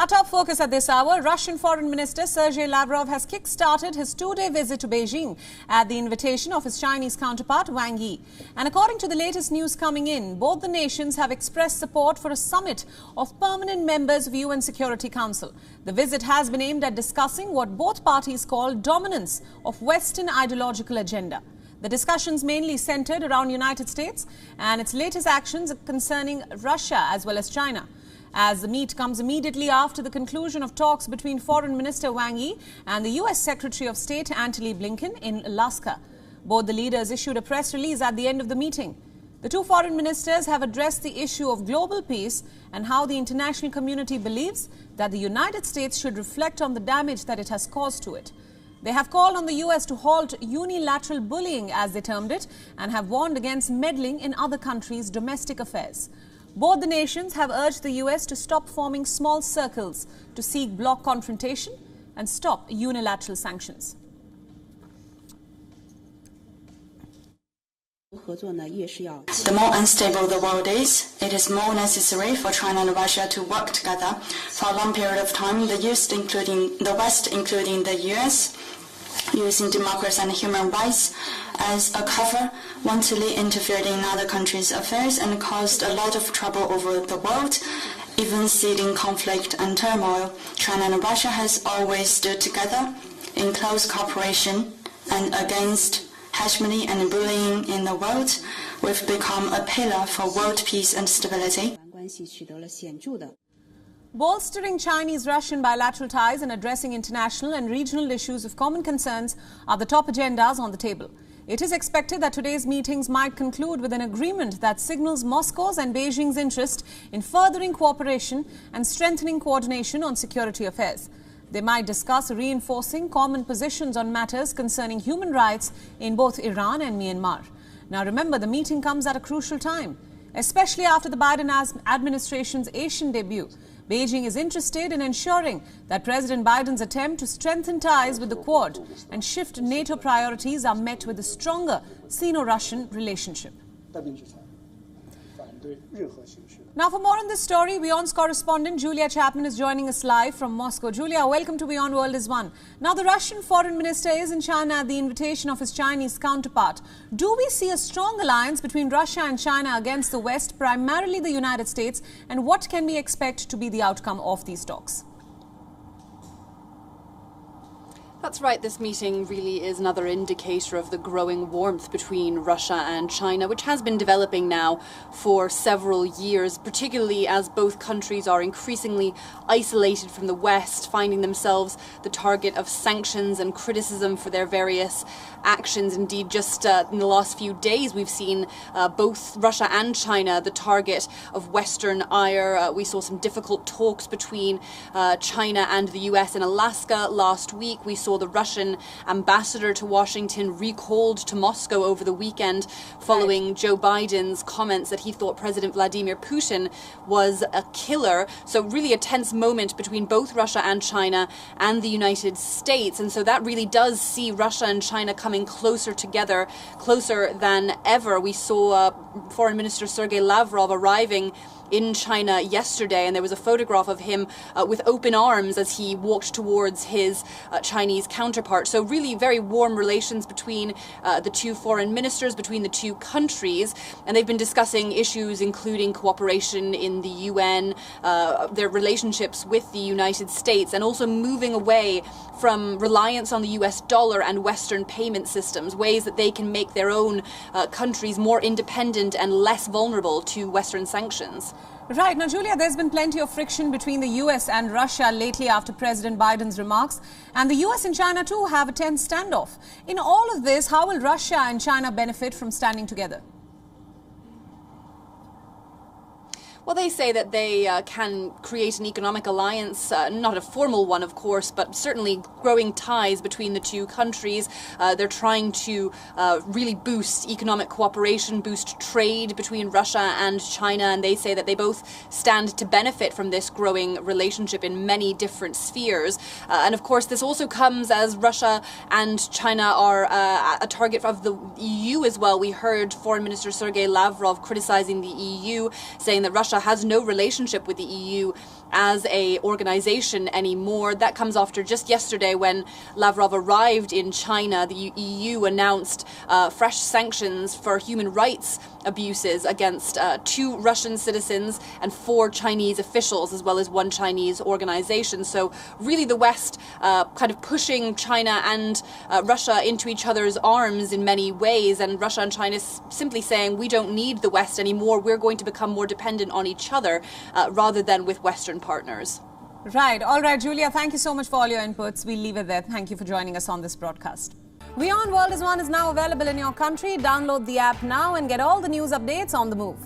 Our top focus at this hour, Russian Foreign Minister Sergey Lavrov has kick-started his two-day visit to Beijing at the invitation of his Chinese counterpart Wang Yi. And according to the latest news coming in, both the nations have expressed support for a summit of permanent members of UN Security Council. The visit has been aimed at discussing what both parties call dominance of Western ideological agenda. The discussions mainly centered around United States and its latest actions concerning Russia as well as China. As the meet comes immediately after the conclusion of talks between Foreign Minister Wang Yi and the U.S. Secretary of State Antony Blinken in Alaska. Both the leaders issued a press release at the end of the meeting. The two foreign ministers have addressed the issue of global peace and how the international community believes that the United States should reflect on the damage that it has caused to it. They have called on the U.S. to halt unilateral bullying, as they termed it, and have warned against meddling in other countries' domestic affairs. Both the nations have urged the U.S. to stop forming small circles to seek bloc confrontation and stop unilateral sanctions. The more unstable the world is, it is more necessary for China and Russia to work together. For a long period of time, the West, including the US, using democracy and human rights as a cover, wantonly interfered in other countries' affairs and caused a lot of trouble over the world, even seeding conflict and turmoil. China and Russia has always stood together in close cooperation and against hegemony and bullying in the world. We've become a pillar for world peace and stability. Bolstering Chinese-Russian bilateral ties and addressing international and regional issues of common concerns are the top agendas on the table. It is expected that today's meetings might conclude with an agreement that signals Moscow's and Beijing's interest in furthering cooperation and strengthening coordination on security affairs. They might discuss reinforcing common positions on matters concerning human rights in both Iran and Myanmar. Now remember, the meeting comes at a crucial time, especially after the Biden administration's Asian debut. Beijing is interested in ensuring that President Biden's attempt to strengthen ties with the Quad and shift NATO priorities are met with a stronger Sino-Russian relationship. Now, for more on this story, WION's correspondent Julia Chapman is joining us live from Moscow. Julia, welcome to WION World is One. Now, the Russian foreign minister is in China at the invitation of his Chinese counterpart. Do we see a strong alliance between Russia and China against the West, primarily the United States? And what can we expect to be the outcome of these talks? That's right. This meeting really is another indicator of the growing warmth between Russia and China, which has been developing now for several years, particularly as both countries are increasingly isolated from the West, finding themselves the target of sanctions and criticism for their various actions. Indeed, just in the last few days, we've seen both Russia and China the target of Western ire. We saw some difficult talks between China and the US in Alaska last week. We saw the Russian ambassador to Washington recalled to Moscow over the weekend following Joe Biden's comments that he thought President Vladimir Putin was a killer. So really a tense moment between both Russia and China and the United States. And so that really does see Russia and China coming closer together, closer than ever. We saw Foreign Minister Sergey Lavrov arriving in China yesterday, and there was a photograph of him with open arms as he walked towards his Chinese counterpart. So really very warm relations between the two foreign ministers, between the two countries, and they've been discussing issues including cooperation in the UN, their relationships with the United States, and also moving away from reliance on the US dollar and Western payment systems, ways that they can make their own countries more independent and less vulnerable to Western sanctions. Right. Now, Julia, there's been plenty of friction between the US and Russia lately after President Biden's remarks. And the US and China, too, have a tense standoff. In all of this, how will Russia and China benefit from standing together? Well, they say that they can create an economic alliance, not a formal one, of course, but certainly growing ties between the two countries. They're trying to really boost economic cooperation, boost trade between Russia and China, and they say that they both stand to benefit from this growing relationship in many different spheres. And of course, this also comes as Russia and China are a target of the EU as well. We heard Foreign Minister Sergey Lavrov criticizing the EU, saying that Russia has no relationship with the EU as a organization anymore. That comes after just yesterday when Lavrov arrived in China. The EU announced fresh sanctions for human rights abuses against 2 Russian citizens and 4 Chinese officials, as well as 1 Chinese organization. So really the West kind of pushing China and Russia into each other's arms in many ways, and Russia and China simply saying, we don't need the West anymore, we're going to become more dependent on each other rather than with Western partners. Right. All right, Julia, thank you so much for all your inputs. We'll leave it there. Thank you for joining us on this broadcast. WION World is now available in your country. Download the app now and get all the news updates on the move.